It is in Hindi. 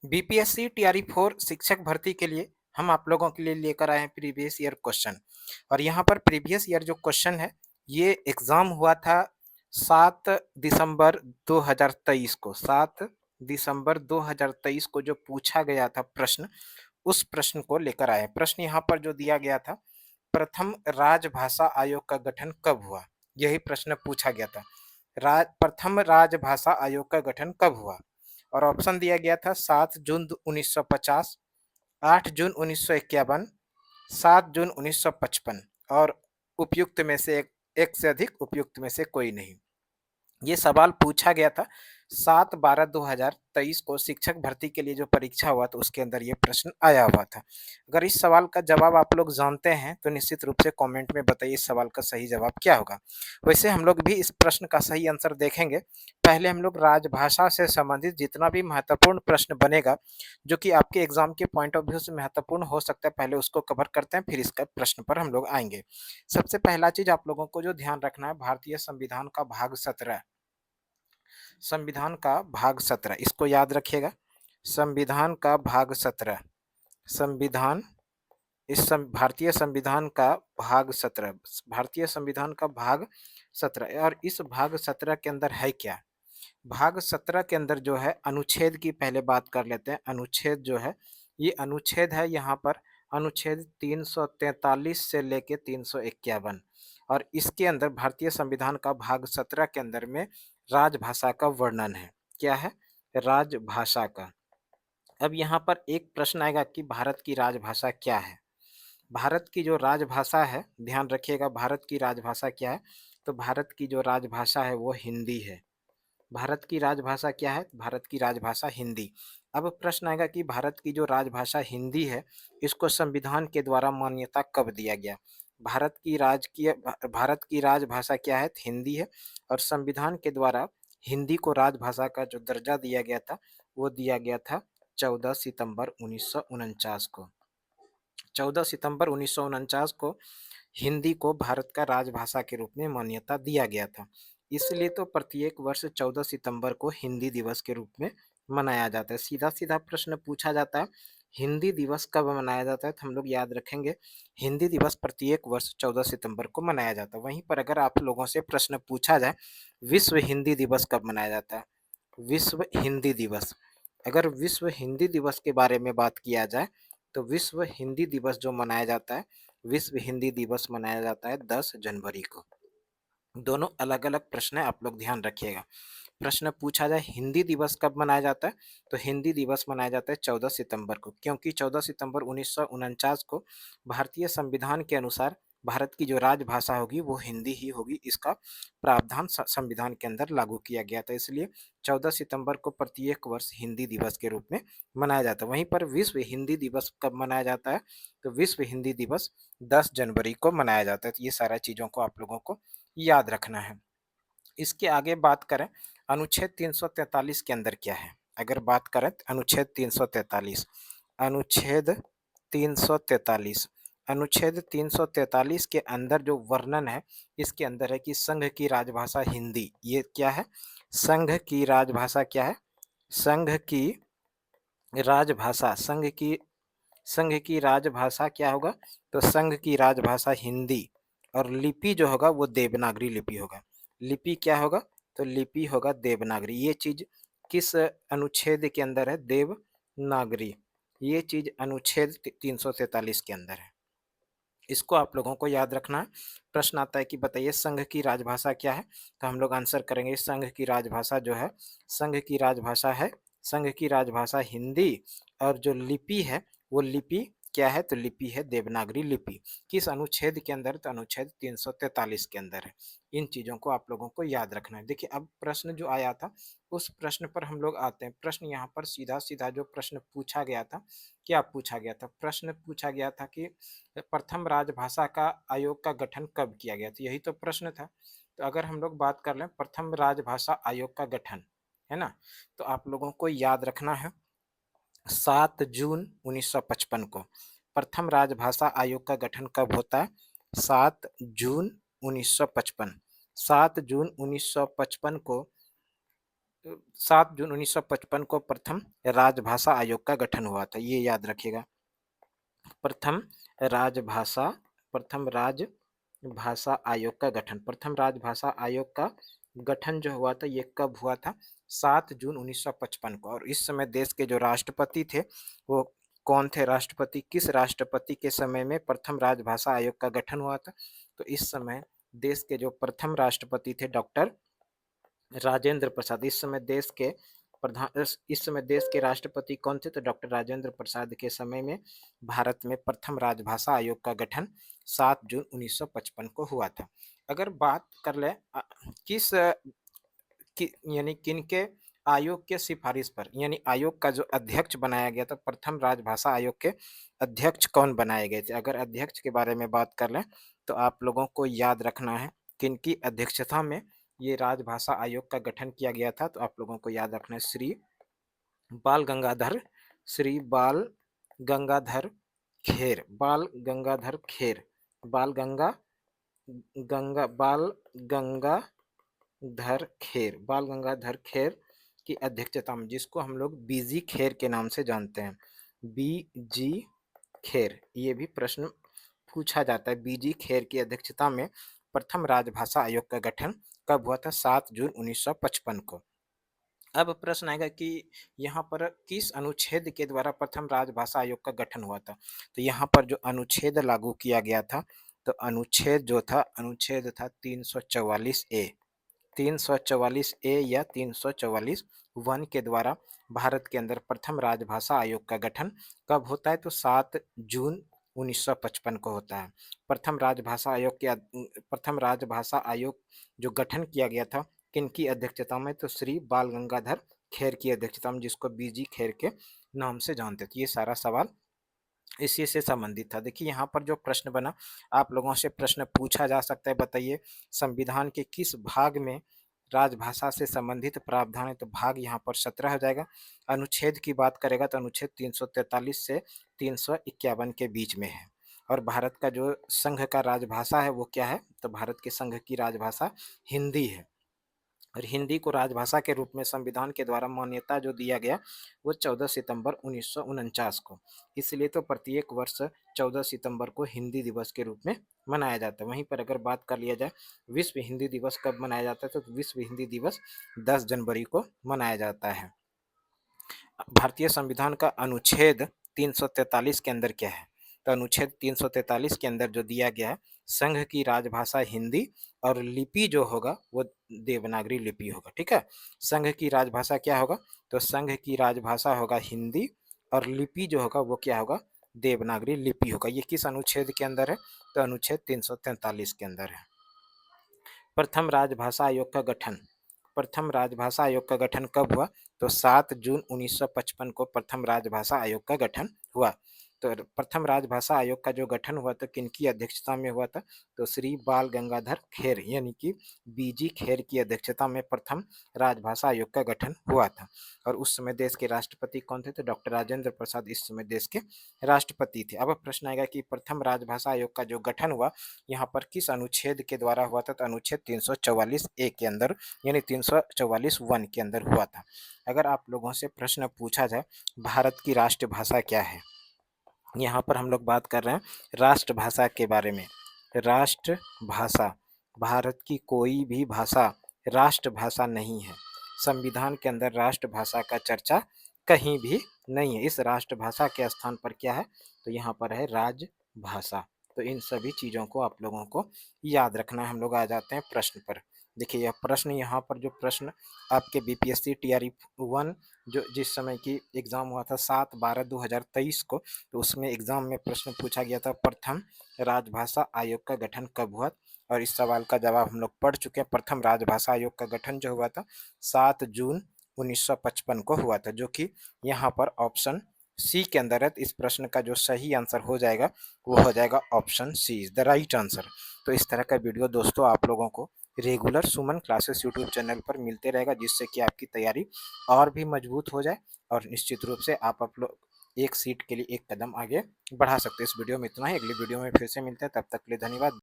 बीपीएससी टीआरई 4 शिक्षक भर्ती के लिए हम आप लोगों के लिए लेकर आए हैं प्रीवियस ईयर क्वेश्चन। और यहाँ पर प्रीवियस ईयर जो क्वेश्चन है, ये एग्जाम हुआ था 7 दिसंबर 2023 को। 7 दिसंबर 2023 को जो पूछा गया था प्रश्न, उस प्रश्न को लेकर आए हैं। प्रश्न यहाँ पर जो दिया गया था, प्रथम राजभाषा आयोग का गठन कब हुआ? यही प्रश्न पूछा गया था। प्रथम राजभाषा आयोग का गठन कब हुआ? और ऑप्शन दिया गया था 7 जून 1950, 8 जून 1951, 7 जून 1955 और उपयुक्त में से एक से अधिक उपयुक्त में से कोई नहीं। ये सवाल पूछा गया था 7/12/2023 को शिक्षक भर्ती के लिए जो परीक्षा हुआ तो उसके अंदर ये प्रश्न आया हुआ था। अगर इस सवाल का जवाब आप लोग जानते हैं तो निश्चित रूप से कमेंट में बताइए इस सवाल का सही जवाब क्या होगा। वैसे हम लोग भी इस प्रश्न का सही आंसर देखेंगे। पहले हम लोग राजभाषा से संबंधित जितना भी महत्वपूर्ण प्रश्न बनेगा, जो कि आपके एग्जाम के पॉइंट ऑफ व्यू से महत्वपूर्ण हो सकता है, पहले उसको कवर करते हैं, फिर इसका प्रश्न पर हम लोग आएंगे। सबसे पहला चीज आप लोगों को जो ध्यान रखना है, भारतीय संविधान का भाग 17, संविधान का भाग 17 इसको याद रखिएगा। संविधान का भाग 17, संविधान भारतीय संविधान का भाग 17, भारतीय संविधान का भाग 17। और इस भाग 17 के अंदर है क्या? भाग 17 के अंदर जो है अनुच्छेद की पहले बात कर लेते हैं। अनुच्छेद जो है, ये अनुच्छेद है यहाँ पर अनुच्छेद 343 से लेके 351। और इसके अंदर भारतीय संविधान का भाग 17 के अंदर में राजभाषा का वर्णन है। क्या है? राजभाषा का। अब यहाँ पर एक प्रश्न आएगा कि भारत की राजभाषा क्या है? भारत की जो राजभाषा है, ध्यान रखिएगा, भारत की राजभाषा क्या है? तो भारत की जो राजभाषा है वो हिंदी है। भारत की राजभाषा क्या है? भारत की राजभाषा हिंदी। अब प्रश्न आएगा कि भारत की जो राजभाषा हिंदी है, इसको संविधान के द्वारा मान्यता कब दिया गया? भारत की राजभाषा क्या है? हिंदी है। और संविधान के द्वारा हिंदी को राजभाषा का जो दर्जा दिया गया था, वो दिया गया था 14 सितंबर 1949 को। 14 सितंबर 1949 को हिंदी को भारत का राजभाषा के रूप में मान्यता दिया गया था। इसलिए तो प्रत्येक वर्ष 14 सितंबर को हिंदी दिवस के रूप में मनाया जाता है। सीधा-सीधा प्रश्न पूछा जाता है, हिंदी दिवस कब मनाया जाता है? तो हम लोग याद रखेंगे, हिंदी दिवस प्रत्येक वर्ष 14 सितंबर को मनाया जाता है। वहीं पर अगर आप लोगों से प्रश्न पूछा जाए, विश्व हिंदी दिवस कब मनाया जाता है? विश्व हिंदी दिवस। अगर विश्व हिंदी दिवस के बारे में बात किया जाए, तो विश्व हिंदी दिवस जो मनाया जाता है, विश्व हिंदी दिवस मनाया जाता है 10 जनवरी को। दोनों अलग-अलग प्रश्न है, आप लोग ध्यान रखिएगा। प्रश्न पूछा जाए हिंदी दिवस कब मनाया जाता है, तो हिंदी दिवस मनाया जाता है 14 सितंबर को, क्योंकि 14 सितंबर 1949 को भारतीय संविधान के अनुसार भारत की जो राजभाषा होगी वो हिंदी ही होगी, इसका प्रावधान संविधान के अंदर लागू किया गया था। इसलिए 14 सितंबर को प्रत्येक वर्ष हिंदी दिवस के रूप में मनाया जाता है। वहीं पर विश्व हिंदी दिवस कब मनाया जाता है, तो विश्व हिंदी दिवस 10 जनवरी को मनाया जाता है। तो ये सारा चीज़ों को आप लोगों को याद रखना है। इसके आगे बात करें, अनुच्छेद 343 के अंदर क्या है? अगर बात करें तो अनुच्छेद 343, अनुच्छेद 343, अनुच्छेद 343 के अंदर जो वर्णन है, इसके अंदर है कि संघ की राजभाषा हिंदी। ये क्या है? संघ की राजभाषा क्या है? संघ की राजभाषा, संघ की राजभाषा क्या होगा? तो संघ की राजभाषा हिंदी। और लिपि जो होगा वो देवनागरी लिपि होगा। लिपि क्या होगा? तो लिपि होगा देवनागरी। ये चीज किस अनुच्छेद के अंदर है? देवनागरी। ये चीज अनुच्छेद 343 के अंदर है। इसको आप लोगों को याद रखना है। प्रश्न आता है कि बताइए संघ की राजभाषा क्या है? तो हम लोग आंसर करेंगे, संघ की राजभाषा जो है, संघ की राजभाषा है, संघ की राजभाषा हिंदी। और जो लिपि है वो लिपि क्या है? तो लिपि है देवनागरी लिपि। किस अनुच्छेद के अंदर? तो अनुच्छेद 343 के अंदर है। इन चीज़ों को आप लोगों को याद रखना है। देखिए, अब प्रश्न जो आया था उस प्रश्न पर हम लोग आते हैं। प्रश्न यहाँ पर सीधा-सीधा जो प्रश्न पूछा गया था, क्या पूछा गया था? प्रश्न पूछा गया था कि प्रथम राजभाषा का आयोग का गठन कब किया गया? तो यही तो प्रश्न था। तो अगर हम लोग बात कर लें प्रथम राजभाषा आयोग का गठन, है ना? तो आप लोगों को याद रखना है 7 जून 1955 को। प्रथम राजभाषा आयोग का गठन कब होता है? 7 जून 1955। 7 जून 1955 को 7 जून 1955 को प्रथम राजभाषा आयोग का गठन हुआ था, ये याद रखिएगा। प्रथम राजभाषा प्रथम राजभाषा आयोग का गठन, प्रथम राजभाषा आयोग का गठन जो हुआ था ये कब हुआ था? 7 जून 1955 को। और इस समय देश के जो राष्ट्रपति थे वो कौन थे? राष्ट्रपति, किस राष्ट्रपति के समय में प्रथम राजभाषा आयोग का गठन हुआ था? तो इस समय देश के जो प्रथम राष्ट्रपति थे डॉक्टर राजेंद्र प्रसाद। इस समय देश के राष्ट्रपति कौन थे? तो डॉक्टर राजेंद्र प्रसाद के समय में भारत में प्रथम राजभाषा आयोग का गठन 7 जून 1955 को हुआ था। अगर बात कर ले किस यानी किनके आयोग के सिफारिश पर, यानी आयोग का जो अध्यक्ष बनाया गया था, प्रथम राजभाषा आयोग के अध्यक्ष कौन बनाए गए थे? अगर अध्यक्ष के बारे में बात कर लें तो आप लोगों को याद रखना है किनकी अध्यक्षता में ये राजभाषा आयोग का गठन किया गया था। तो आप लोगों को याद रखना है बाल गंगाधर खेर, बाल गंगाधर खेर, बाल गंगाधर खेर की अध्यक्षता में, जिसको हम लोग बीजी खेर के नाम से जानते हैं, बीजी खेर, ये भी प्रश्न पूछा जाता है। बीजी खेर की अध्यक्षता में प्रथम राजभाषा आयोग का गठन कब हुआ था? 7 जून 1955 को। अब प्रश्न आएगा कि यहाँ पर किस अनुच्छेद के द्वारा प्रथम राजभाषा आयोग का गठन हुआ था? तो यहाँ पर जो अनुच्छेद लागू किया गया था, तो अनुच्छेद था 344 ए, 344 ए या 344 वन के द्वारा भारत के अंदर प्रथम राजभाषा आयोग का गठन कब होता है? तो 7 जून 1955 को होता है। प्रथम राजभाषा आयोग जो गठन किया गया था किनकी अध्यक्षता में? तो श्री बाल गंगाधर खेर की अध्यक्षता में, जिसको बीजी खेर के नाम से जानते थे। ये सारा सवाल इसी से संबंधित था। देखिए यहाँ पर जो प्रश्न बना, आप लोगों से प्रश्न पूछा जा सकता है, बताइए संविधान के किस भाग में राजभाषा से संबंधित प्रावधान है? तो भाग यहाँ पर 17 हो जाएगा। अनुच्छेद की बात करेगा तो अनुच्छेद 343 से 351 के बीच में है। और भारत का जो संघ का राजभाषा है वो क्या है? तो भारत के संघ की राजभाषा हिंदी है। और हिंदी को राजभाषा के रूप में संविधान के द्वारा मान्यता जो दिया गया वो 14 सितंबर 1949 को। इसलिए तो प्रत्येक वर्ष 14 सितंबर को हिंदी दिवस के रूप में मनाया जाता है। वहीं पर अगर बात कर लिया जाए विश्व हिंदी दिवस कब मनाया जाता है, तो विश्व हिंदी दिवस 10 जनवरी को मनाया जाता है। भारतीय संविधान का अनुच्छेद 343 के अंदर क्या है? तो अनुच्छेद 343 के अंदर जो दिया गया है, संघ की राजभाषा हिंदी और लिपि जो होगा वो देवनागरी लिपि होगा। ठीक है, संघ की राजभाषा क्या होगा? तो संघ की राजभाषा होगा हिंदी और लिपि जो होगा वो क्या होगा? देवनागरी लिपि होगा। ये किस अनुच्छेद के अंदर है? तो अनुच्छेद 343 के अंदर है। प्रथम राजभाषा आयोग का गठन, प्रथम राजभाषा आयोग का गठन कब हुआ? तो 7 जून 1955 को प्रथम राजभाषा आयोग का गठन हुआ। तो प्रथम राजभाषा आयोग का जो गठन हुआ था किनकी अध्यक्षता में हुआ था? तो श्री बाल गंगाधर खेर यानी कि बीजी खेर की अध्यक्षता में प्रथम राजभाषा आयोग का गठन हुआ था। और उस समय देश के राष्ट्रपति कौन थे? तो डॉक्टर राजेंद्र प्रसाद इस समय देश के राष्ट्रपति थे। अब प्रश्न आएगा कि प्रथम राजभाषा आयोग का जो गठन हुआ यहाँ पर किस अनुच्छेद के द्वारा हुआ था? तो अनुच्छेद 344 ए के अंदर यानी 344 वन के अंदर हुआ था। अगर आप लोगों से प्रश्न पूछा जाए भारत की राष्ट्रभाषा क्या है, यहाँ पर हम लोग बात कर रहे हैं राष्ट्रभाषा के बारे में। राष्ट्रभाषा, भारत की कोई भी भाषा राष्ट्रभाषा नहीं है। संविधान के अंदर राष्ट्रभाषा का चर्चा कहीं भी नहीं है। इस राष्ट्रभाषा के स्थान पर क्या है? तो यहाँ पर है राजभाषा। तो इन सभी चीज़ों को आप लोगों को याद रखना है। हम लोग आ जाते हैं प्रश्न पर। देखिए यह प्रश्न, यहाँ पर जो प्रश्न आपके बीपीएससी टीआरई 1 जो जिस समय की एग्ज़ाम हुआ था 7/12/2023 को, तो उसमें एग्ज़ाम में प्रश्न पूछा गया था प्रथम राजभाषा आयोग का गठन कब हुआ? और इस सवाल का जवाब हम लोग पढ़ चुके हैं। प्रथम राजभाषा आयोग का गठन जो हुआ था 7 जून 1955 को हुआ था, जो कि यहाँ पर ऑप्शन सी के अंदर है। तो इस प्रश्न का जो सही आंसर हो जाएगा वो हो जाएगा option C is the right answer. तो इस तरह का वीडियो दोस्तों आप लोगों को regular Suman classes YouTube channel पर मिलते रहेगा, जिससे कि आपकी तैयारी और भी मजबूत हो जाए और निश्चित रूप से आप लोग एक सीट के लिए एक कदम आगे बढ़ा सकते हैं। इस वीडियो में इतना ही, अगली वीडियो में फिर से मिलते हैं, तब तक के लिए धन्यवाद।